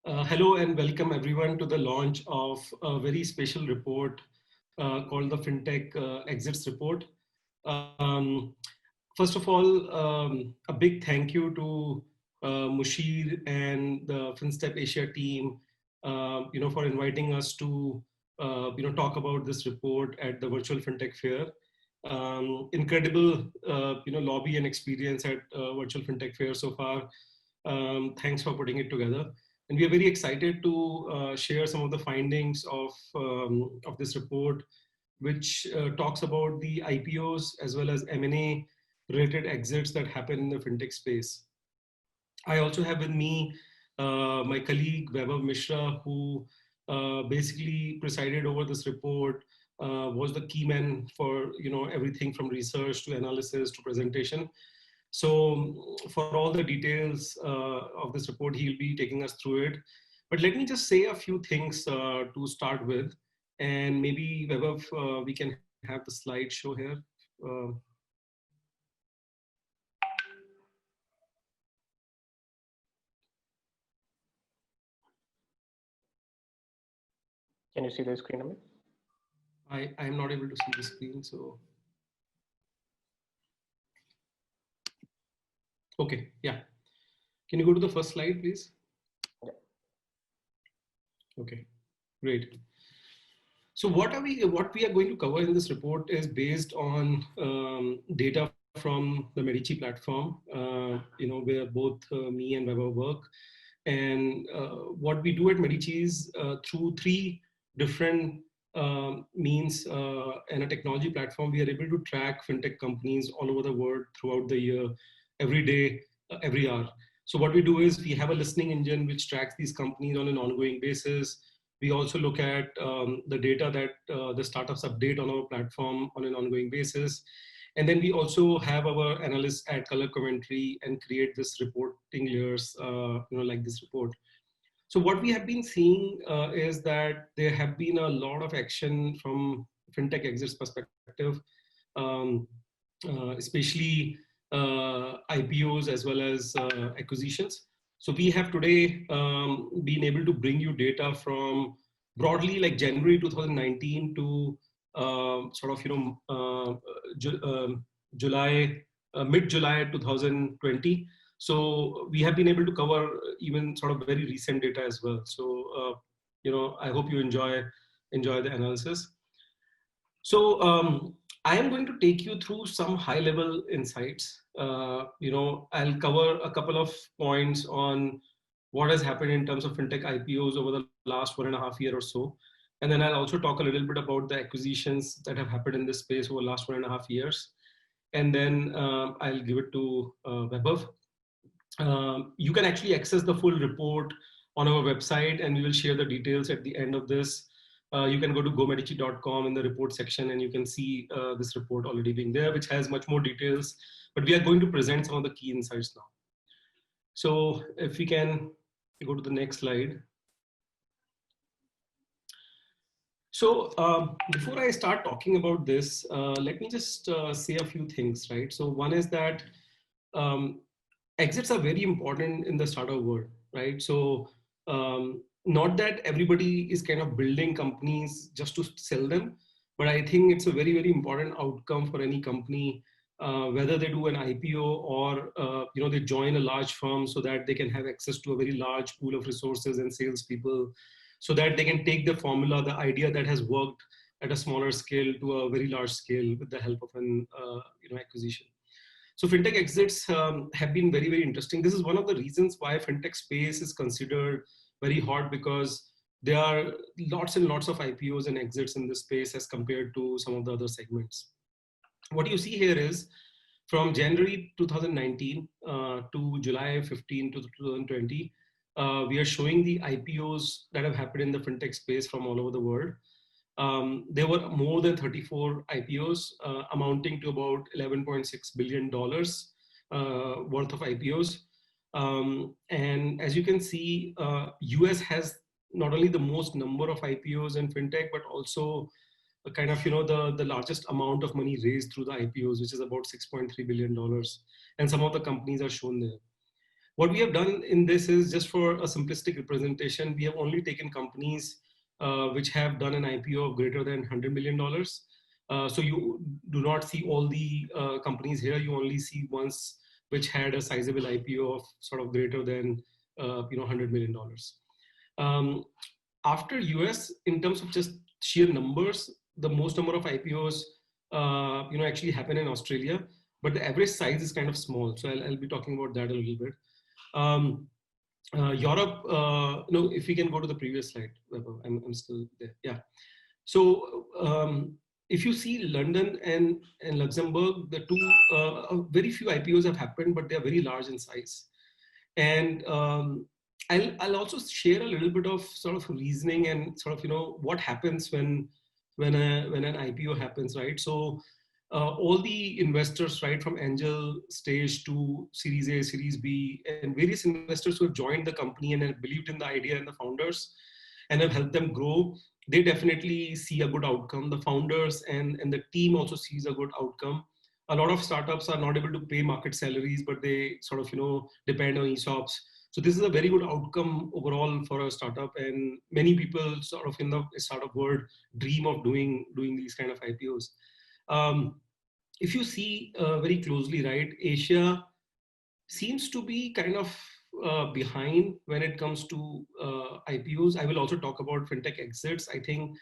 Hello and welcome everyone to the launch of a very special report called the FinTech Exits Report. Um, First of all, a big thank you to Mushir and the FinStep Asia team, for inviting us to, talk about this report at the Virtual FinTech Fair. Incredible, lobby and experience at Virtual FinTech Fair so far. Thanks for putting it together. And we are very excited to share some of the findings of this report, which talks about the IPOs as well as M&A related exits that happen in the fintech space. I also have with me my colleague Vaibhav Mishra, who basically presided over this report, was the key man for everything from research to analysis to presentation. So for all the details of this report, he'll be taking us through it. But let me just say a few things to start with, and maybe Vaibhav, we can have the slideshow here. Can you see the screen, Amit? I am not able to see the screen, so. Okay, yeah. Can you go to the first slide, please? Yeah. Okay, great. So what we are going to cover in this report is based on data from the Medici platform, where both me and Vaibhav work. And what we do at Medici is through three different means and a technology platform, we are able to track fintech companies all over the world throughout the year, every day, every hour. So what we do is we have a listening engine which tracks these companies on an ongoing basis. We also look at the data that the startups update on our platform on an ongoing basis. And then we also have our analysts add color commentary and create this reporting layers, like this report. So what we have been seeing is that there have been a lot of action from fintech exits perspective, especially IPOs as well as acquisitions. So we have today been able to bring you data from broadly like January 2019 to July, mid-July 2020. So we have been able to cover even sort of very recent data as well. So I hope you enjoy the analysis. So I am going to take you through some high-level insights. I'll cover a couple of points on what has happened in terms of fintech IPOs over the last 1.5 years or so. And then I'll also talk a little bit about the acquisitions that have happened in this space over the last 1.5 years. And then I'll give it to Vaibhav. You can actually access the full report on our website, and we will share the details at the end of this. You can go to gomedici.com in the report section, and you can see this report already being there, which has much more details. But we are going to present some of the key insights now. So if we can go to the next slide. So before I start talking about this, let me just say a few things, right? So one is that exits are very important in the startup world, right? So not that everybody is kind of building companies just to sell them, but I think it's a very, very important outcome for any company, whether they do an IPO or they join a large firm so that they can have access to a very large pool of resources and salespeople, so that they can take the formula, the idea that has worked at a smaller scale to a very large scale with the help of an acquisition. So fintech exits have been very, very interesting. This is one of the reasons why fintech space is considered very hot, because there are lots and lots of IPOs and exits in this space as compared to some of the other segments. What you see here is from January 2019 to July 15 to 2020, we are showing the IPOs that have happened in the fintech space from all over the world. There were more than 34 IPOs amounting to about $11.6 billion worth of IPOs. And as you can see, US has not only the most number of IPOs in fintech, but also a kind of, the largest amount of money raised through the IPOs, which is about $6.3 billion. And some of the companies are shown there. What we have done in this is, just for a simplistic representation, we have only taken companies which have done an IPO of greater than $100 million. So you do not see all the companies here. You only see ones which had a sizable IPO of sort of greater than $100 million. After US, in terms of just sheer numbers, the most number of IPOs actually happen in Australia, but the average size is kind of small. So I'll be talking about that a little bit. Europe, no, if we can go to the previous slide, I'm still there. Yeah. So if you see London and Luxembourg, the two, very few IPOs have happened, but they're very large in size. And I'll also share a little bit of sort of reasoning and sort of, what happens when an IPO happens, right? So all the investors, right, from angel stage to Series A, Series B, and various investors who have joined the company and have believed in the idea and the founders and have helped them grow, they definitely see a good outcome. The founders and the team also sees a good outcome. A lot of startups are not able to pay market salaries, but they sort of, depend on ESOPs. So this is a very good outcome overall for a startup, and many people sort of in the startup world dream of doing these kind of IPOs. If you see very closely, right, Asia seems to be kind of behind when it comes to IPOs. I will also talk about fintech exits. I think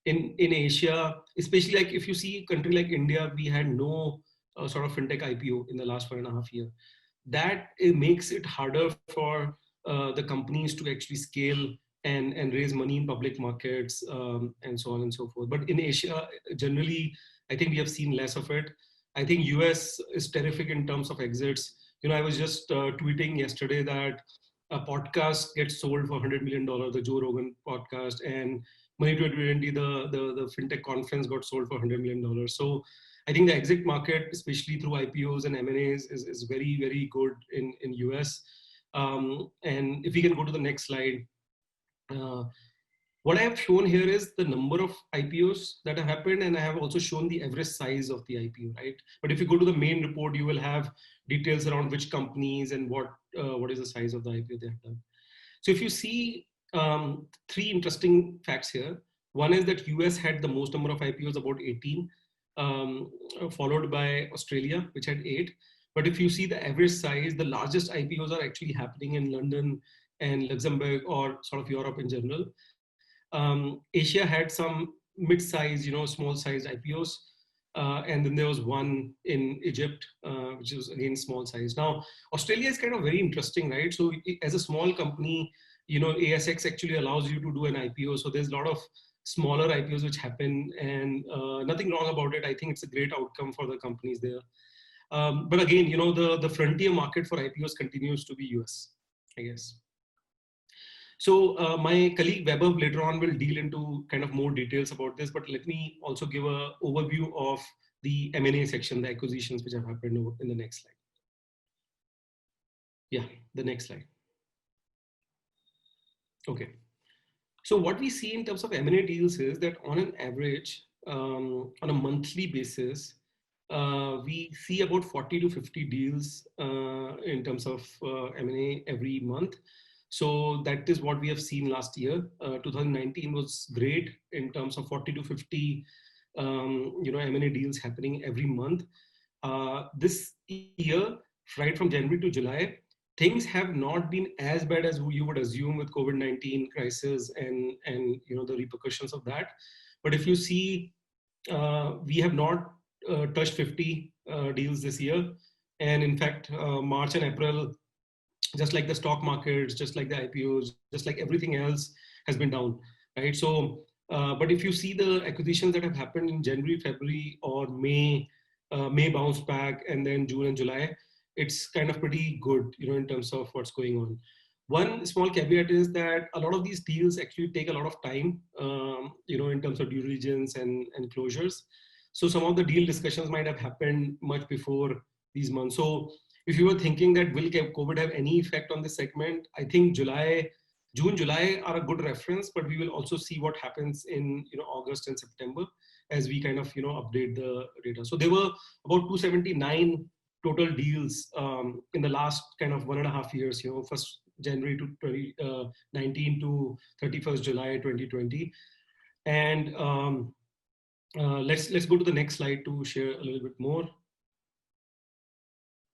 in Asia, especially like if you see a country like India, we had no sort of fintech IPO in the last 1.5 years. That it makes it harder for the companies to actually scale and raise money in public markets and so on and so forth. But in Asia, generally, I think we have seen less of it. I think US is terrific in terms of exits. I was just tweeting yesterday that a podcast gets sold for $100 million, the Joe Rogan podcast, and Money 2020, the fintech conference got sold for $100 million. So I think the exit market, especially through IPOs and M&As, is very, very good in US. And if we can go to the next slide. What I have shown here is the number of IPOs that have happened, and I have also shown the average size of the IPO, right? But if you go to the main report, you will have details around which companies and what is the size of the IPO they have done. So if you see three interesting facts here. One is that US had the most number of IPOs, about 18, followed by Australia, which had 8. But if you see the average size, the largest IPOs are actually happening in London and Luxembourg, or sort of Europe in general. Asia had some mid-size, small-sized IPOs. And then there was one in Egypt, which was again small size. Now, Australia is kind of very interesting, right? So as a small company, ASX actually allows you to do an IPO. So there's a lot of smaller IPOs which happen, and nothing wrong about it. I think it's a great outcome for the companies there. But again, the frontier market for IPOs continues to be US, I guess. So my colleague Weber later on will deal into kind of more details about this, but let me also give an overview of the M&A section, the acquisitions which have happened in the next slide. Yeah, the next slide. Okay. So what we see in terms of M&A deals is that on an average, on a monthly basis, we see about 40 to 50 deals in terms of M&A every month. So that is what we have seen last year. 2019 was great in terms of 40 to 50, M&A deals happening every month. This year, right from January to July, things have not been as bad as you would assume with COVID-19 crisis and the repercussions of that. But if you see, we have not touched 50 deals this year. And in fact, March and April, just like the stock markets, just like the IPOs, just like everything else has been down, right? So, but if you see the acquisitions that have happened in January, February, or May bounce back, and then June and July, it's kind of pretty good, in terms of what's going on. One small caveat is that a lot of these deals actually take a lot of time, in terms of due diligence and closures. So some of the deal discussions might have happened much before these months. So if you were thinking that will COVID have any effect on this segment, I think June, July are a good reference, but we will also see what happens in August and September as we kind of update the data. So there were about 279 total deals in the last kind of 1.5 years, first January to 2019 to 31st July 2020. And let's go to the next slide to share a little bit more.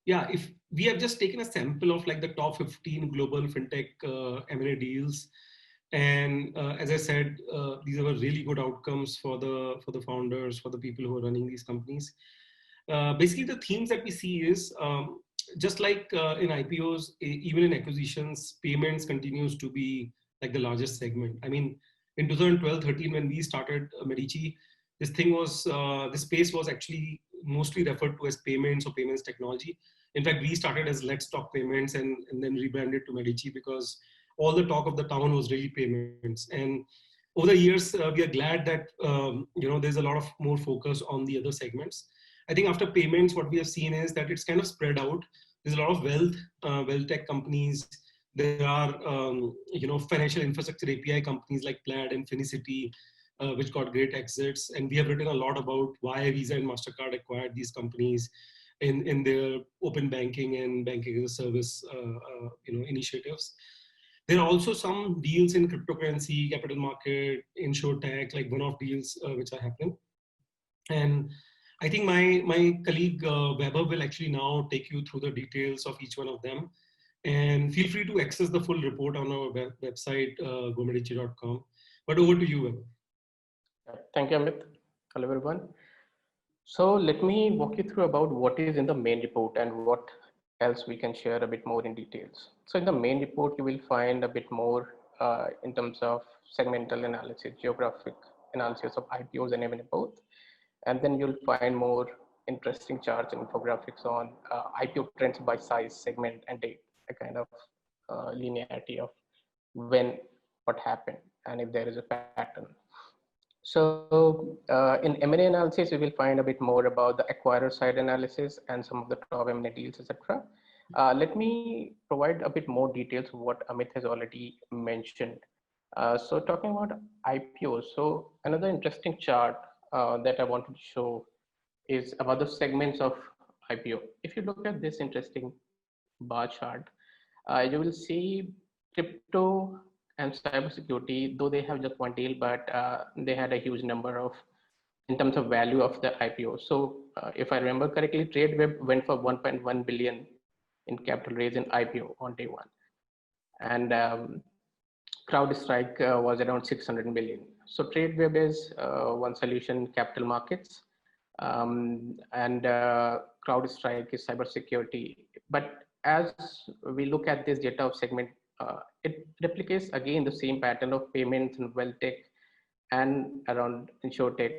Yeah, if we have just taken a sample of like the top 15 global fintech M&A deals, and as I said, these are really good outcomes for the founders, for the people who are running these companies. Basically, the themes that we see is just like in IPOs, even in acquisitions, payments continues to be like the largest segment. I mean, in 2012-13, when we started Medici, this space was actually mostly referred to as payments or payments technology. In fact, we started as Let's Talk Payments and then rebranded to Medici because all the talk of the town was really payments. And over the years, we are glad that there's a lot of more focus on the other segments. I think after payments, what we have seen is that it's kind of spread out. There's a lot of wealth tech companies. There are financial infrastructure API companies like Plaid and Finicity, which got great exits. And we have written a lot about why Visa and MasterCard acquired these companies in their open banking and banking as a service initiatives. There are also some deals in cryptocurrency, capital market, insurtech, like one-off deals which are happening. And I think my colleague Weber will actually now take you through the details of each one of them. And feel free to access the full report on our website, gomedici.com. But over to you, Weber. Thank you, Amit. Hello, everyone. So let me walk you through about what is in the main report and what else we can share a bit more in details. So in the main report, you will find a bit more in terms of segmental analysis, geographic analysis of IPOs and M&A both. And then you'll find more interesting charts and infographics on IPO trends by size, segment, and date, a kind of linearity of when, what happened, and if there is a pattern. So in M&A analysis, we will find a bit more about the acquirer side analysis and some of the top M&A deals, etc. Let me provide a bit more details of what Amit has already mentioned. So talking about IPOs, so another interesting chart that I wanted to show is about the segments of IPO. If you look at this interesting bar chart, you will see crypto and cybersecurity, though they have just one deal, but they had a huge number of, in terms of value of the IPO. So if I remember correctly, Tradeweb went for 1.1 billion in capital raise in IPO on day one. And CrowdStrike was around 600 million. So Tradeweb is one solution, capital markets, and CrowdStrike is cybersecurity. But as we look at this data of segment, it replicates again the same pattern of payments and wealth tech and around insurtech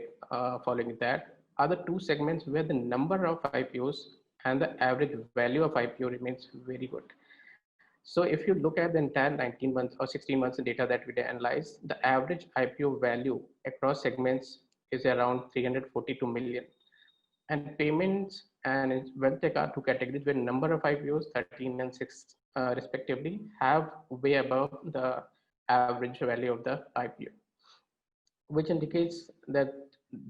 following that. Other two segments where the number of IPOs and the average value of IPO remains very good. So if you look at the entire 19 months or 16 months of data that we analyzed, the average IPO value across segments is around 342 million. And payments and wealth tech are two categories where number of IPOs, 13 and 6 respectively, have way above the average value of the IPO, which indicates that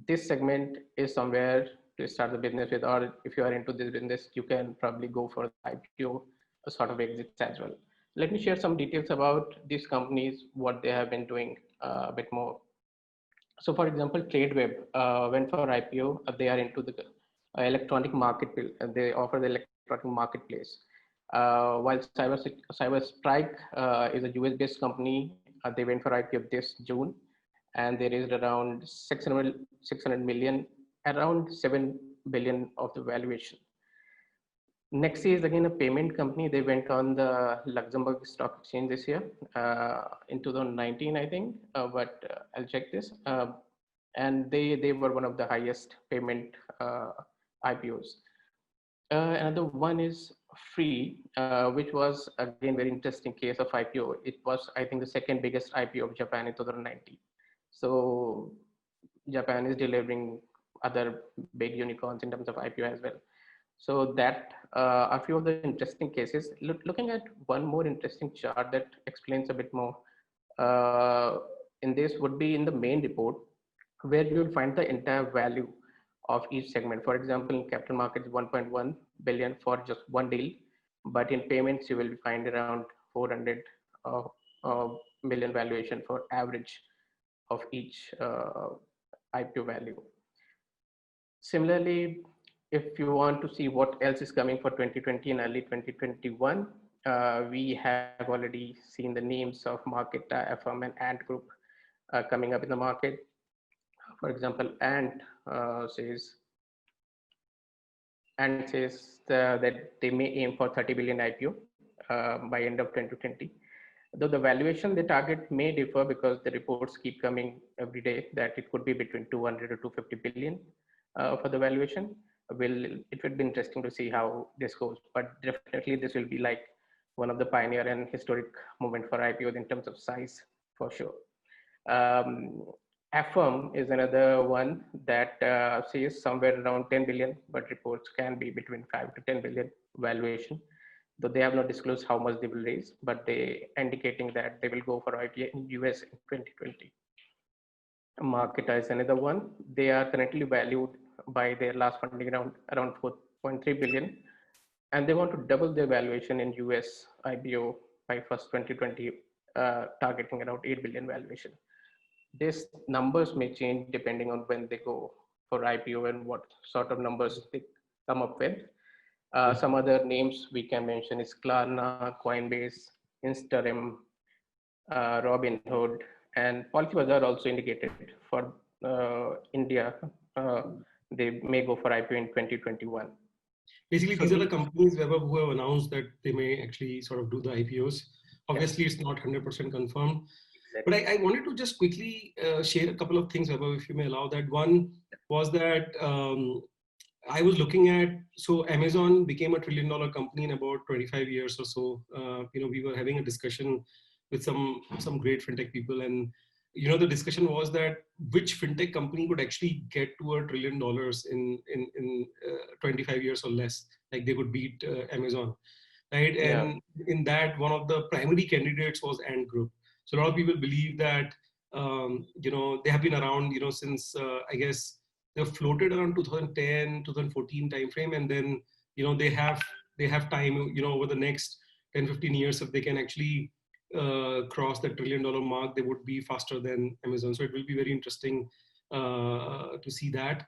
this segment is somewhere to start the business with, or if you are into this business, you can probably go for the IPO sort of exits as well. Let me share some details about these companies, what they have been doing a bit more. So for example, Tradeweb went for IPO. They are into the electronic marketplace, and they offer the electronic marketplace. While CyberStrike is a US-based company, they went for IPO this June, and they raised around 600 million, around 7 billion of the valuation. Next is again a payment company. They went on the Luxembourg Stock Exchange this year in 2019, I think, but I'll check this. And they were one of the highest payment IPOs. Another one is Free, which was again very interesting case of IPO. It was, I think, the second biggest IPO of Japan in 2019. So Japan is delivering other big unicorns in terms of IPO as well. So that a few of the interesting cases. Looking at one more interesting chart that explains a bit more in this would be in the main report, where you will find the entire value of each segment. For example, in capital markets 1.1, billion for just one deal, but in payments you will find around 400 uh, uh, million valuation for average of each IPO value. Similarly, if you want to see what else is coming for 2020 and early 2021, we have already seen the names of Marqeta, Affirm, and Ant Group coming up in the market. For example, Ant says that they may aim for 30 billion IPO by end of 2020. Though the valuation they target may differ because the reports keep coming every day that it could be between 200 to 250 billion for the valuation. It would be interesting to see how this goes, but definitely this will be like one of the pioneer and historic moment for IPOs in terms of size for sure. Affirm is another one that says somewhere around 10 billion, but reports can be between 5 to 10 billion valuation. Though they have not disclosed how much they will raise, but they indicating that they will go for IPO in US in 2020. Marqeta is another one. They are currently valued by their last funding round around 4.3 billion, and they want to double their valuation in US IPO by first 2020, targeting around 8 billion valuation. These numbers may change depending on when they go for IPO and what sort of numbers they come up with. Some other names we can mention is Klarna, Coinbase, Instagram, Robinhood, and Policybazaar also indicated for India. They may go for IPO in 2021. Basically, these are the companies who have announced that they may actually sort of do the IPOs. Obviously, it's not 100% confirmed. But I wanted to just quickly share a couple of things, Vaibhav, if you may allow that. One was that I was looking at, so Amazon became a $1 trillion company in about 25 years or so. We were having a discussion with some great fintech people, and the discussion was that which fintech company could actually get to $1 trillion in 25 years or less, like they could beat Amazon, right? Yeah. And in that, one of the primary candidates was Ant Group. So a lot of people believe that they have been around since I guess they've floated around 2010 2014 timeframe, and then they have time over the next 10-15 years. If they can actually cross the $1 trillion mark, they would be faster than Amazon. So it will be very interesting to see that.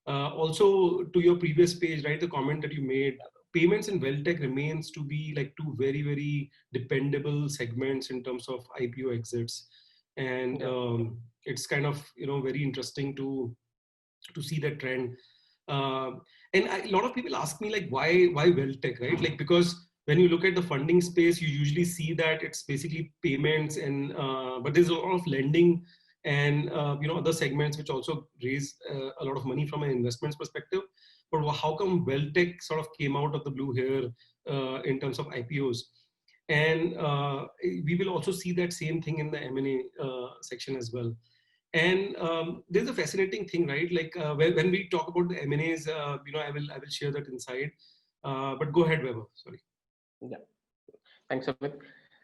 Also, to your previous page, right, the comment that you made, payments and wealth tech remains to be like two very, very dependable segments in terms of IPO exits. And it's kind of, very interesting to see that trend. And a lot of people ask me like, why wealth tech, right? Like, because when you look at the funding space, you usually see that it's basically payments and, but there's a lot of lending and, other segments which also raise a lot of money from an investments perspective. But how come wealth tech sort of came out of the blue here in terms of IPOs? And we will also see that same thing in the M&A section as well. And there's a fascinating thing, right? Like when we talk about the M&As, I will share that insight. But go ahead, Vaibhav. Sorry. Yeah, thanks, Amit.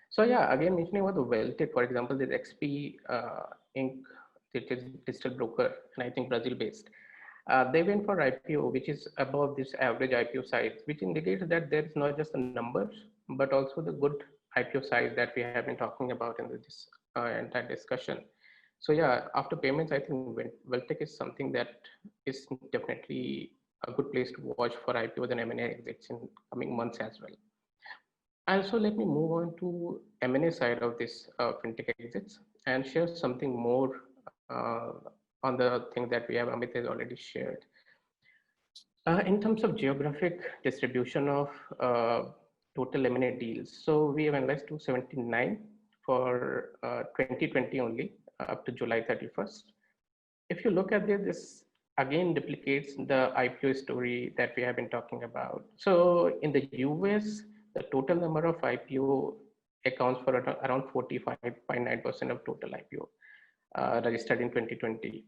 So yeah, again mentioning about the wealth tech, for example, there's XP Inc., which is digital broker, and I think Brazil based. They went for IPO, which is above this average IPO size, which indicates that there is not just the numbers, but also the good IPO size that we have been talking about in this entire discussion. So yeah, after payments, I think wealth tech is something that is definitely a good place to watch for IPOs and M&A exits in coming months as well. And so let me move on to M&A side of this fintech exits and share something more on the thing that Amit has already shared. In terms of geographic distribution of total M&A deals, so we have analyzed 279 for 2020 only, up to July 31st. If you look at this again duplicates the IPO story that we have been talking about. So in the US, the total number of IPO accounts for around 45.9% of total IPO registered in 2020.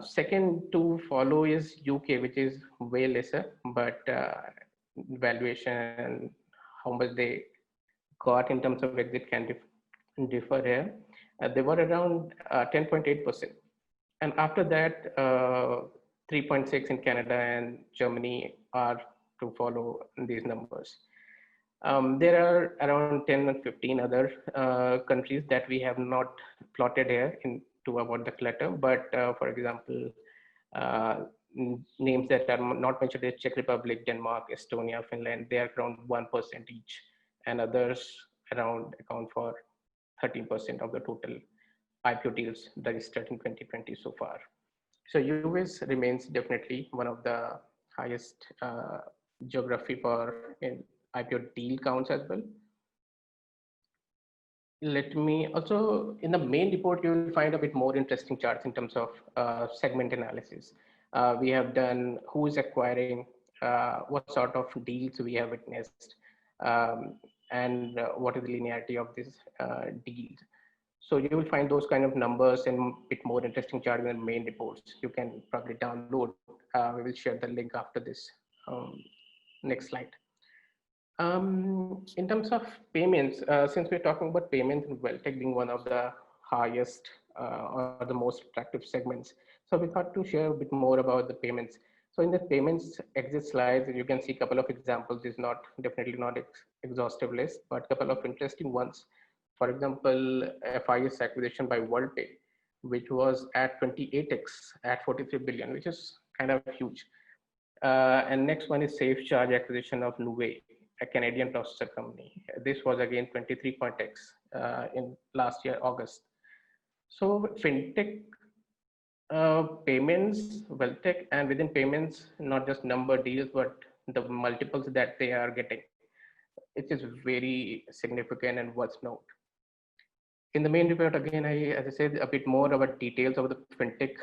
Second to follow is UK, which is way lesser, but valuation and how much they got in terms of exit can differ here. They were around 10.8%. And after that, 3.6 in Canada and Germany are to follow these numbers. There are around 10 and 15 other countries that we have not plotted here to avoid the clutter. But for example, names that are not mentioned is Czech Republic, Denmark, Estonia, Finland. They are around 1% each, and others around account for 13% of the total IPO deals registered in 2020 so far. So US remains definitely one of the highest geography for in IPO deal counts as well. Let me also, in the main report, you will find a bit more interesting charts in terms of segment analysis. We have done who is acquiring, what sort of deals we have witnessed, and what is the linearity of these deals. So you will find those kind of numbers and a bit more interesting charts in the main reports. You can probably download. We will share the link after this. Next slide. In terms of payments, since we're talking about payments and WealthTech being one of the highest or the most attractive segments, so we thought to share a bit more about the payments. So in the payments exit slides, you can see a couple of examples. Is not definitely not exhaustive list, but a couple of interesting ones. For example, FIS acquisition by WorldPay, which was at 28x at 43 billion, which is kind of huge. And next one is SafeCharge acquisition of Nuvei, a Canadian processor company. This was again 23x in last year, August. So fintech, payments, WealthTech, and within payments, not just number deals, but the multiples that they are getting. It is very significant and worth note. In the main report, again, as I said, a bit more about details of the fintech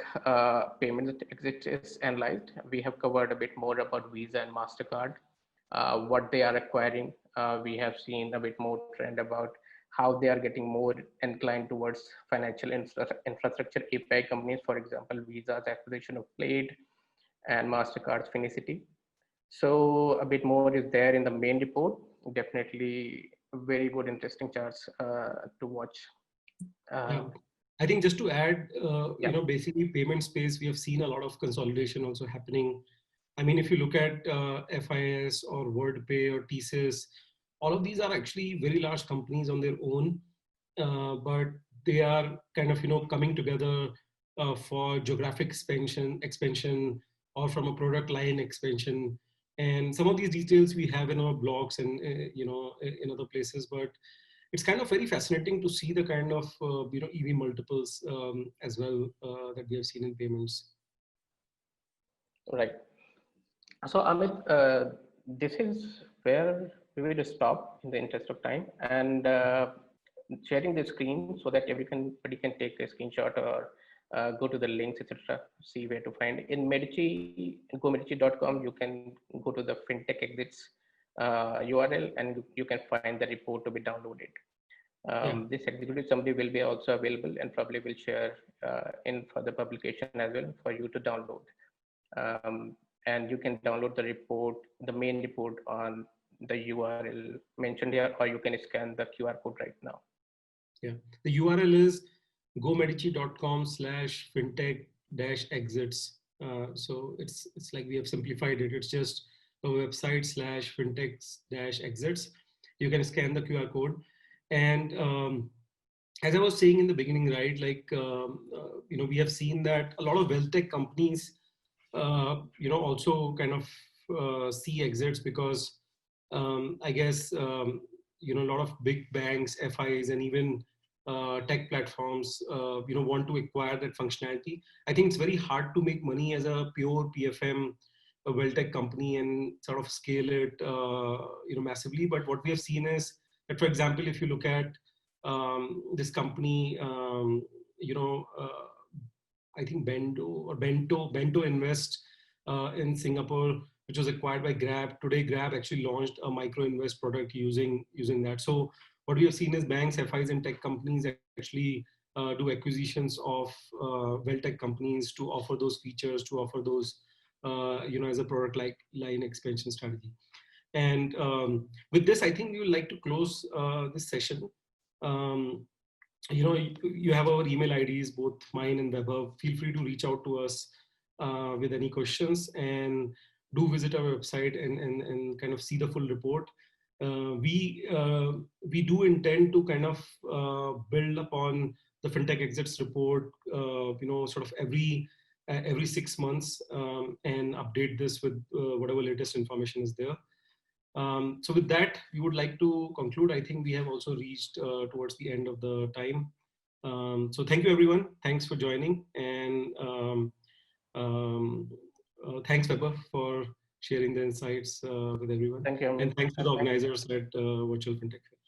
payment exit is analyzed. We have covered a bit more about Visa and MasterCard, what they are acquiring. We have seen a bit more trend about how they are getting more inclined towards financial infrastructure API companies, for example, Visa's acquisition of Plaid and MasterCard's Finicity. So a bit more is there in the main report. Definitely very good, interesting charts to watch. Yeah. I think just to add, basically payment space, we have seen a lot of consolidation also happening. I mean, if you look at FIS or WorldPay or TSYS, all of these are actually very large companies on their own, but they are kind of, coming together for geographic expansion or from a product line expansion. And some of these details we have in our blogs and, in other places, but it's kind of very fascinating to see the kind of EV multiples as well that we have seen in payments. Right. So Amit, this is where we will stop in the interest of time, and sharing the screen so that everybody can take a screenshot or go to the links, etc. See where to find. In Medici, GoMedici.com, you can go to the fintech exits URL, and you can find the report to be downloaded. This executive summary will be also available, and probably will share in further publication as well for you to download. And you can download the report, the main report, on the URL mentioned here, or you can scan the QR code right now. Yeah, the URL is gomedici.com/fintech-exits. So it's like we have simplified it. It's just a website /fintech-exits. You can scan the QR code. And as I was saying in the beginning, right, like, we have seen that a lot of WealthTech companies, also kind of see exits because I guess, a lot of big banks, FIs, and even tech platforms, want to acquire that functionality. I think it's very hard to make money as a pure PFM, a WealthTech company, and sort of scale it, massively. But what we have seen is that, for example, if you look at this company, I think Bento Invest in Singapore, which was acquired by Grab. Today, Grab actually launched a micro invest product using that. So what we have seen is banks, FIs, and tech companies actually do acquisitions of WealthTech companies to offer those features, to offer those, as a product line expansion strategy. And with this, I think we would like to close this session. You have our email IDs, both mine and Vaibhav. Feel free to reach out to us with any questions. And do visit our website and kind of see the full report. We do intend to kind of build upon the FinTech Exits report, sort of every 6 months, and update this with whatever latest information is there. So with that, we would like to conclude. I think we have also reached towards the end of the time. So thank you, everyone. Thanks for joining, and thanks, Vaibhav, for sharing the insights with everyone. Thank you, Amit. And thanks to the organizers at Virtual FinTech Fair.